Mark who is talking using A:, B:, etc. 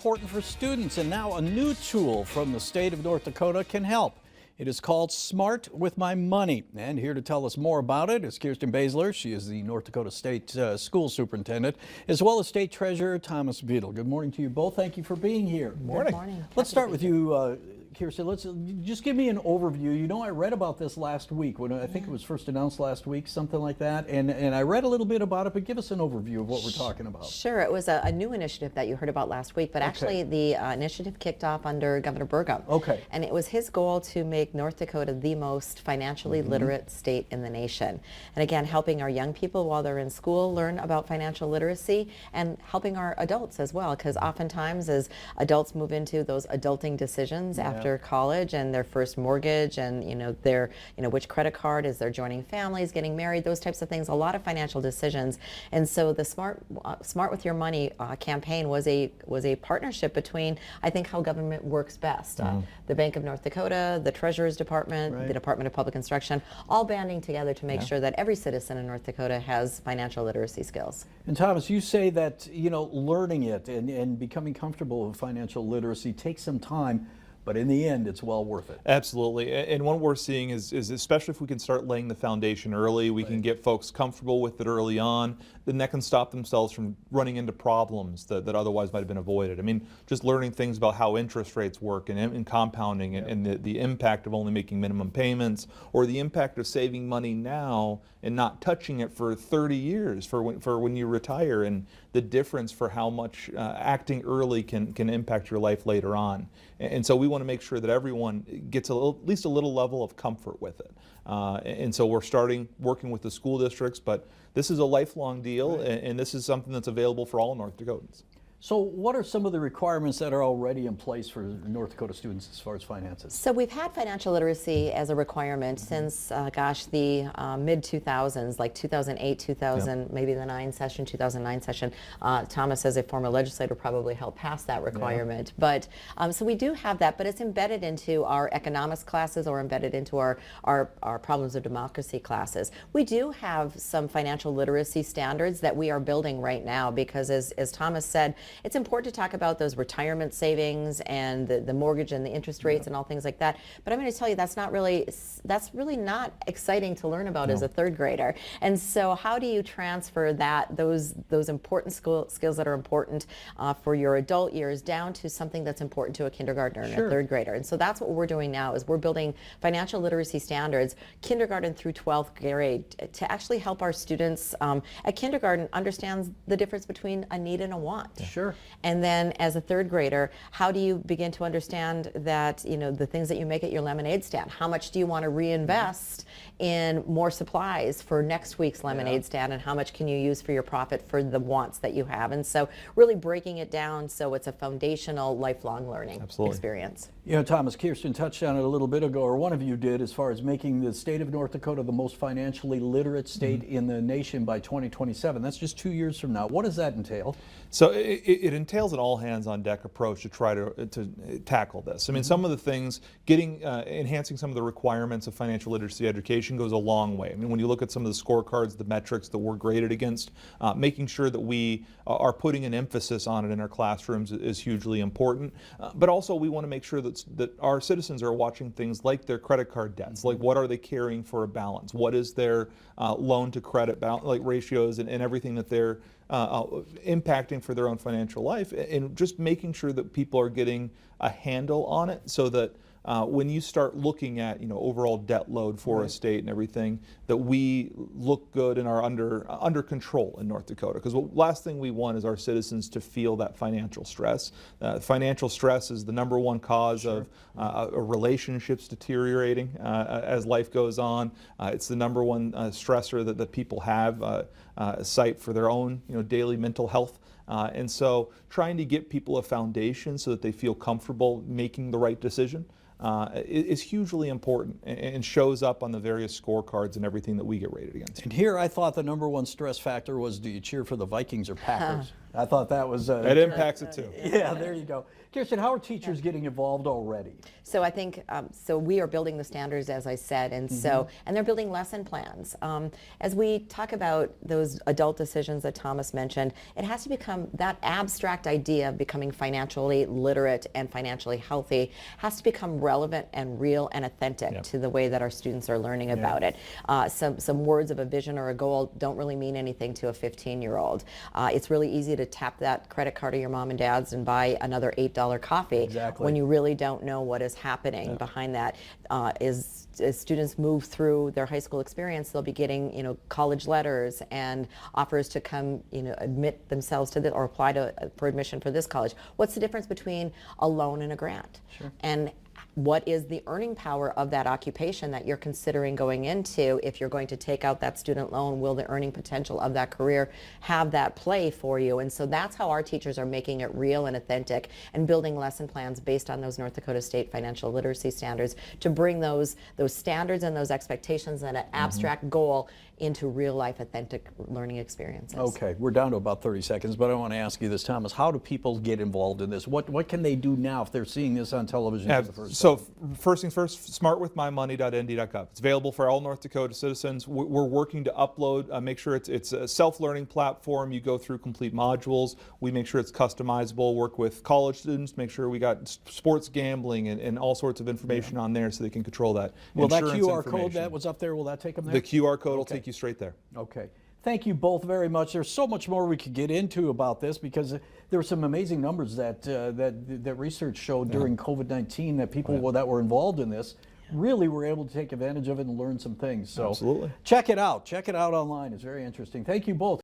A: Important for students, and now a new tool from the state of North Dakota can help. It is called Smart with My Money, and here to tell us more about it is Kirsten Baszler. She is the North Dakota State School Superintendent, as well as State Treasurer Thomas Beadle. Good morning to you both. Thank you for being here.
B: Good morning. Good morning.
A: Let's start with you, Kirsten. Let's just give me an overview. You know, I read about this last week when I think it was first announced last week, something like that, and I read a little bit about it, but give us an overview of what we're talking about.
B: Sure. It was a new initiative that you heard about last week, but actually the initiative kicked off under Governor Burgum.
A: Okay.
B: And it was his goal to make North Dakota the most financially literate state in the nation. And again, helping our young people while they're in school learn about financial literacy, and helping our adults as well, because oftentimes as adults move into those adulting decisions after college and their first mortgage, and which credit card, is they're joining families, getting married, those types of things, a lot of financial decisions. And so the Smart with Your Money campaign was a partnership between, I think, how government works best. The Bank of North Dakota, the Treasurer's Department, the Department of Public Instruction, all banding together to make sure that every citizen in North Dakota has financial literacy skills.
A: And Thomas, you say that, learning it and becoming comfortable with financial literacy takes some time, but in the end, it's well worth it.
C: Absolutely. And what we're seeing is especially if we can start laying the foundation early, we can get folks comfortable with it early on, then that can stop themselves from running into problems that otherwise might have been avoided. I mean, just learning things about how interest rates work and compounding and the impact of only making minimum payments, or the impact of saving money now and not touching it for 30 years for when you retire, and the difference for how much acting early can impact your life later on. And so we want to make sure that everyone gets at least a little level of comfort with it. And so we're working with the school districts, but this is a lifelong deal, and this is something that's available for all North Dakotans.
A: So what are some of the requirements that are already in place for North Dakota students as far as finances?
B: So we've had financial literacy as a requirement since, the mid-2000s, like 2008, 2000, maybe the 2009 session. Thomas, as a former legislator, probably helped pass that requirement. But so we do have that, but it's embedded into our economics classes, or embedded into our problems of democracy classes. We do have some financial literacy standards that we are building right now, because as Thomas said, it's important to talk about those retirement savings and the mortgage and the interest rates and all things like that. But I'm going to tell you, that's really not exciting to learn about as a third grader. And so how do you transfer those important skills that are important for your adult years down to something that's important to a kindergartner and a third grader? And so that's what we're doing now, is we're building financial literacy standards, kindergarten through 12th grade, to actually help our students at kindergarten understand the difference between a need and a want.
A: Sure.
B: And then as a third grader, how do you begin to understand that, the things that you make at your lemonade stand, how much do you want to reinvest in more supplies for next week's lemonade stand, and how much can you use for your profit for the wants that you have? And so really breaking it down so it's a foundational lifelong learning experience.
A: Thomas, Kirsten touched on it a little bit ago, or one of you did, as far as making the state of North Dakota the most financially literate state in the nation by 2027. That's just 2 years from now. What does that entail?
C: So it entails an all-hands-on-deck approach to try to tackle this. I mean, some of the things, enhancing some of the requirements of financial literacy education goes a long way. I mean, when you look at some of the scorecards, the metrics that we're graded against, making sure that we are putting an emphasis on it in our classrooms is hugely important. But also, we want to make sure that our citizens are watching things like their credit card debts, like what are they carrying for a balance, what is their loan to credit ratios, and everything that they're impacting for their own financial life, and just making sure that people are getting a handle on it, so that when you start looking at overall debt load for a state and everything, that we look good and are under control in North Dakota. Because the last thing we want is our citizens to feel that financial stress. Financial stress is the #1 cause of relationships deteriorating as life goes on. It's the #1 stressor that people have cite for their own daily mental health. And so trying to get people a foundation so that they feel comfortable making the right decision is hugely important, and shows up on the various scorecards and everything that we get rated against.
A: And here I thought the #1 stress factor was, do you cheer for the Vikings or Packers? I thought that was.
C: It impacts it too.
A: Yeah, there you go. Kirsten, how are teachers getting involved already?
B: So I think, so we are building the standards, as I said, and and they're building lesson plans. As we talk about those adult decisions that Thomas mentioned, it has to become, that abstract idea of becoming financially literate and financially healthy has to become relevant and real and authentic to the way that our students are learning about it. Some words of a vision or a goal don't really mean anything to a 15-year-old. It's really easy to tap that credit card of your mom and dad's and buy another $8 coffee when you really don't know what is happening behind that. As students move through their high school experience, they'll be getting, college letters and offers to come, admit themselves to this or apply for admission for this college. What's the difference between a loan and a grant? Sure. And what is the earning power of that occupation that you're considering going into? If you're going to take out that student loan, will the earning potential of that career have that play for you? And so that's how our teachers are making it real and authentic and building lesson plans based on those North Dakota State financial literacy standards to bring those standards and those expectations and an abstract goal into real life authentic learning experiences.
A: Okay, we're down to about 30 seconds, but I want to ask you this, Thomas. How do people get involved in this? What can they do now if they're seeing this on television for the first time?
C: So first things first, smartwithmymoney.nd.gov. It's available for all North Dakota citizens. We're working to upload, make sure it's a self-learning platform. You go through complete modules. We make sure it's customizable, work with college students, make sure we got sports gambling and all sorts of information on there so they can control that.
A: Will that
C: Insurance
A: QR code
C: information.
A: that was up there, will that take them there?
C: The QR code will take you straight there.
A: Okay. Thank you both very much. There's so much more we could get into about this because there were some amazing numbers that research showed during COVID-19 that people that were involved in this really were able to take advantage of it and learn some things. So
C: Absolutely.
A: check it out. Check it out online. It's very interesting. Thank you both.